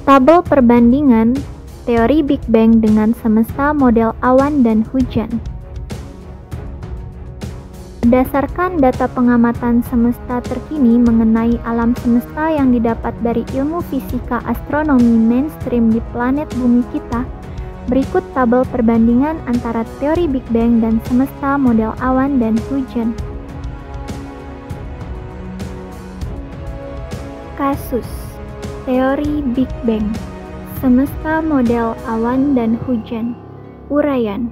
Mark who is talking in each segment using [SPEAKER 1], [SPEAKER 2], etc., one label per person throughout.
[SPEAKER 1] Tabel perbandingan teori Big Bang dengan semesta model awan dan hujan. Berdasarkan data pengamatan semesta terkini mengenai alam semesta yang didapat dari ilmu fisika astronomi mainstream di planet bumi kita, berikut tabel perbandingan antara teori Big Bang dan semesta model awan dan hujan. Kasus teori Big Bang, semesta model awan dan hujan. Uraian.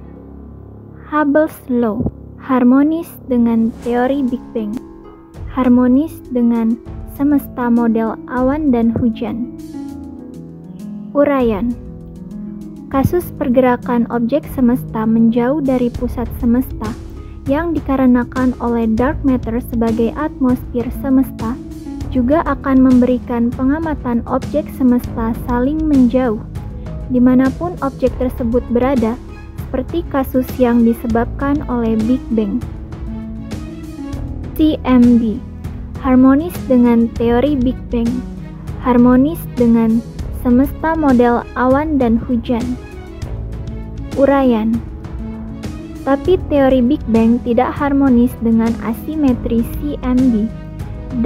[SPEAKER 1] Hubble's Law harmonis dengan teori Big Bang, harmonis dengan semesta model awan dan hujan. Uraian. Kasus pergerakan objek semesta menjauh dari pusat semesta yang dikarenakan oleh dark matter sebagai atmosfer semesta juga akan memberikan pengamatan objek semesta saling menjauh dimanapun objek tersebut berada, seperti kasus yang disebabkan oleh Big Bang. CMB harmonis dengan teori Big Bang, harmonis dengan semesta model awan dan hujan. Uraian. Tapi teori Big Bang tidak harmonis dengan asimetri CMB,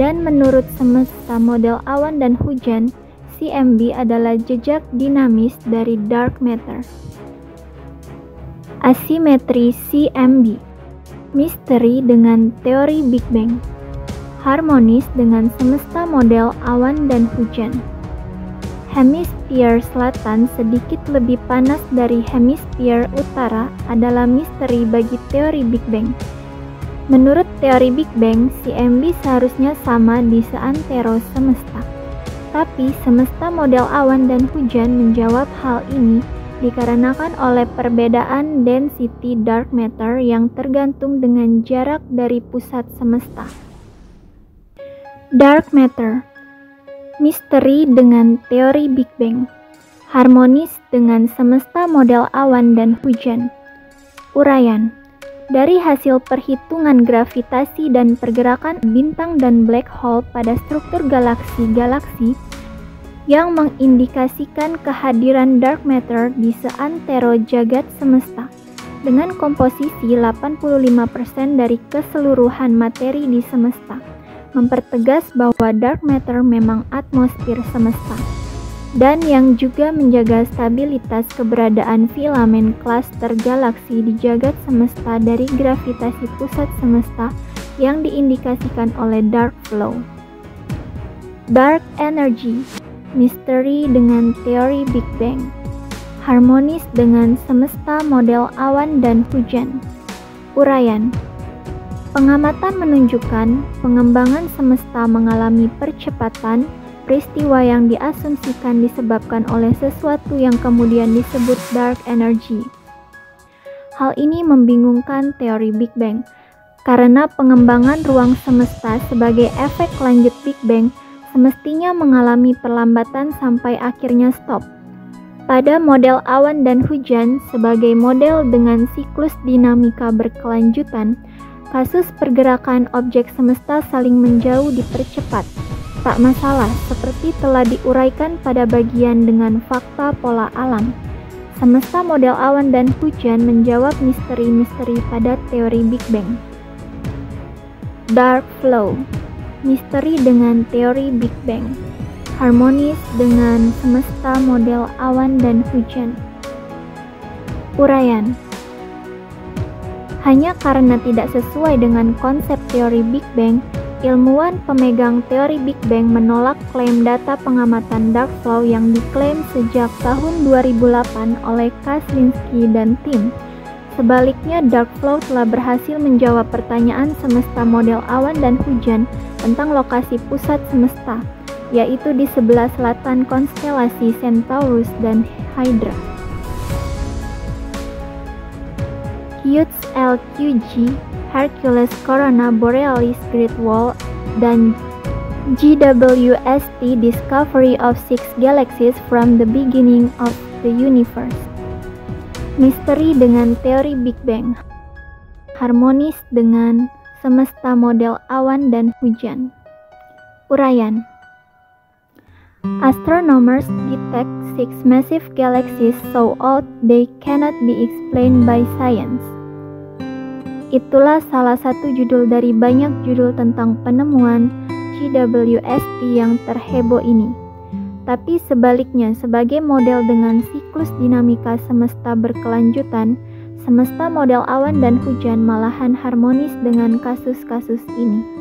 [SPEAKER 1] dan menurut semesta model awan dan hujan, CMB adalah jejak dinamis dari dark matter. Asimetri CMB, misteri dengan teori Big Bang, harmonis dengan semesta model awan dan hujan. Hemisfer selatan sedikit lebih panas dari hemisfer utara adalah misteri bagi teori Big Bang. Menurut teori Big Bang, CMB seharusnya sama di seantero semesta. Tapi semesta model awan dan hujan menjawab hal ini dikarenakan oleh perbedaan density dark matter yang tergantung dengan jarak dari pusat semesta. Dark matter, misteri dengan teori Big Bang, harmonis dengan semesta model awan dan hujan. Uraian. Dari hasil perhitungan gravitasi dan pergerakan bintang dan black hole pada struktur galaksi-galaksi yang mengindikasikan kehadiran dark matter di seantero jagat semesta dengan komposisi 85% dari keseluruhan materi di semesta, mempertegas bahwa dark matter memang atmosfer semesta, dan yang juga menjaga stabilitas keberadaan filamen klaster galaksi di jagat semesta dari gravitasi pusat semesta yang diindikasikan oleh dark flow. Dark energy, misteri dengan teori Big Bang, harmonis dengan semesta model awan dan hujan. Uraian. Pengamatan menunjukkan pengembangan semesta mengalami percepatan. Peristiwa yang diasumsikan disebabkan oleh sesuatu yang kemudian disebut dark energy. Hal ini membingungkan teori Big Bang, karena pengembangan ruang semesta sebagai efek lanjut Big Bang semestinya mengalami perlambatan sampai akhirnya stop. Pada model awan dan hujan sebagai model dengan siklus dinamika berkelanjutan, kasus pergerakan objek semesta saling menjauh dipercepat. Tak masalah, seperti telah diuraikan pada bagian dengan fakta pola alam. Semesta model awan dan hujan menjawab misteri-misteri pada teori Big Bang. Dark flow, misteri dengan teori Big Bang, harmonis dengan semesta model awan dan hujan. Uraian. Hanya karena tidak sesuai dengan konsep teori Big Bang, ilmuwan pemegang teori Big Bang menolak klaim data pengamatan dark flow yang diklaim sejak tahun 2008 oleh Kaslinski dan tim. Sebaliknya, dark flow telah berhasil menjawab pertanyaan semesta model awan dan hujan tentang lokasi pusat semesta, yaitu di sebelah selatan konstelasi Centaurus dan Hydra. QXLQG, Hercules Corona Borealis Great Wall, dan JWST Discovery of Six Galaxies from the Beginning of the Universe. Misteri dengan teori Big Bang, harmonis dengan semesta model awan dan hujan. Uraian. Astronomers detect 6 massive galaxies so old they cannot be explained by science. Itulah salah satu judul dari banyak judul tentang penemuan JWST yang terheboh ini. Tapi sebaliknya, sebagai model dengan siklus dinamika semesta berkelanjutan, semesta model awan dan hujan malahan harmonis dengan kasus-kasus ini.